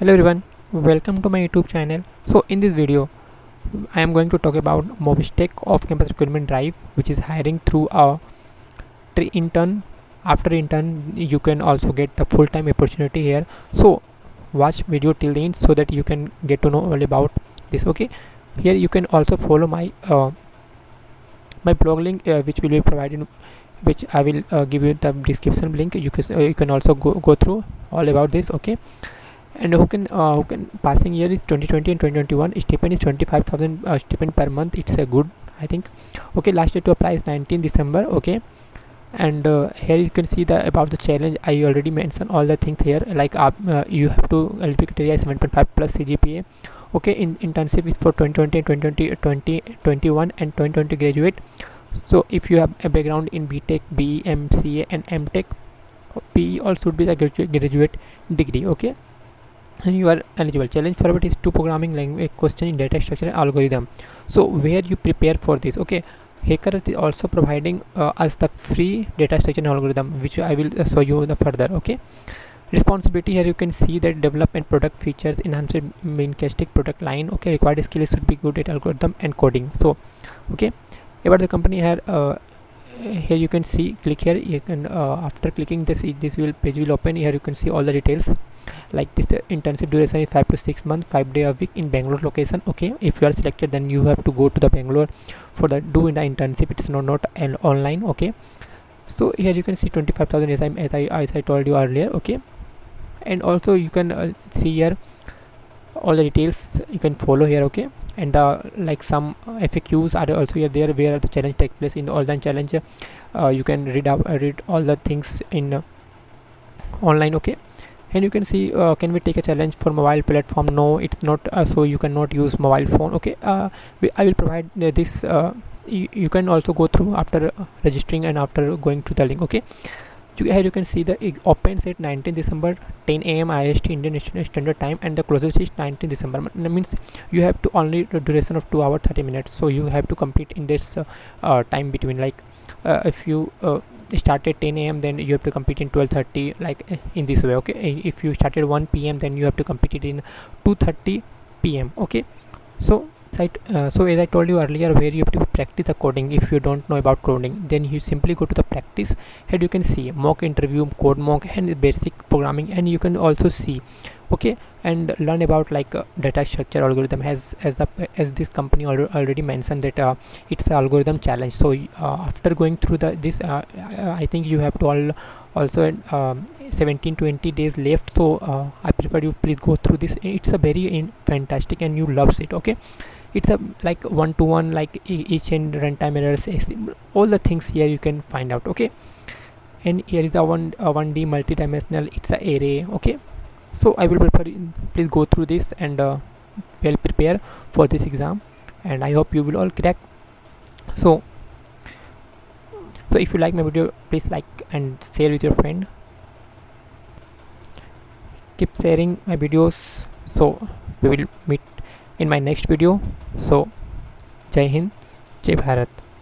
Hello everyone, welcome to my YouTube channel. So in this video I am going to talk about MobStac off-campus recruitment drive, which is hiring through a intern. After intern you can also get the full-time opportunity here, so watch video till the end so that you can get to know all about this. Okay, here you can also follow my blog link, which will be provided, which I will give you the description link. You can also go through all about this. Okay, and who can passing year is 2020 and 2021. Stipend is 25,000 stipend per month. It's a good, I think. Okay, last day to apply is 19 December. Okay, and here you can see the about the challenge. I already mentioned all the things here, like you have to eligibility criteria 7.5 plus CGPA. Okay, in internship is for 2020 2021 and 2020 graduate. So if you have a background in BTech, BE, MCA and MTech, PE also should be the graduate degree. Okay, and you are eligible. Challenge forward is 2 programming language question in data structure and algorithm. So where you prepare for this. Okay, Hacker is also providing us the free data structure and algorithm, which I will show you the further. Okay, responsibility, here you can see that development product features, enhance mintastic product line. Okay, required skills should be good at algorithm and coding. So okay, about the company here, here you can see, click here, you can after clicking this page will open. Here you can see all the details, like this internship duration is 5 to 6 months, 5 days a week in Bangalore location. Okay, if you are selected, then you have to go to the Bangalore for the doing the internship. It's not an online. Okay, so here you can see 25,000 as I told you earlier. Okay, and also you can see here all the details you can follow here. Okay, and like some FAQs are also here there where the challenge take place. In all the challenge you can read all the things in online. Okay, and you can see can we take a challenge for mobile platform? No, it's not, so you cannot use mobile phone. Okay, I will provide this. You can also go through after registering and after going to the link. Okay, here you can see the opens at 19 December 10 a.m. IST Indian Standard Time, and the closest is 19 December. That means you have to only the duration of 2 hours 30 minutes, so you have to complete in this time between, like if you start at 10 a.m. then you have to complete in 12:30, like in this way. Okay, if you start at 1 p.m. then you have to complete it in 2:30 p.m. Okay, so so as I told you earlier, where you have to practice the coding. If you don't know about coding, then you simply go to the practice. Here you can see mock interview, code mock, and basic programming, and you can also see, okay, and learn about like data structure algorithm. As this company already mentioned that it's an algorithm challenge. So after going through this I think you have to also 17-20 days left. So I prefer you please go through this. It's a very fantastic and you loves it. Okay, it's a like one-to-one, like each and runtime errors, all the things here you can find out. Okay, and here is a 1D multi-dimensional, it's a array. Okay, so I will prefer please go through this and well prepare for this exam, and I hope you will all crack. So if you like my video, please like and share with your friend. Keep sharing my videos. So we will meet in my next video. So Jai Hind, Jai Bharat.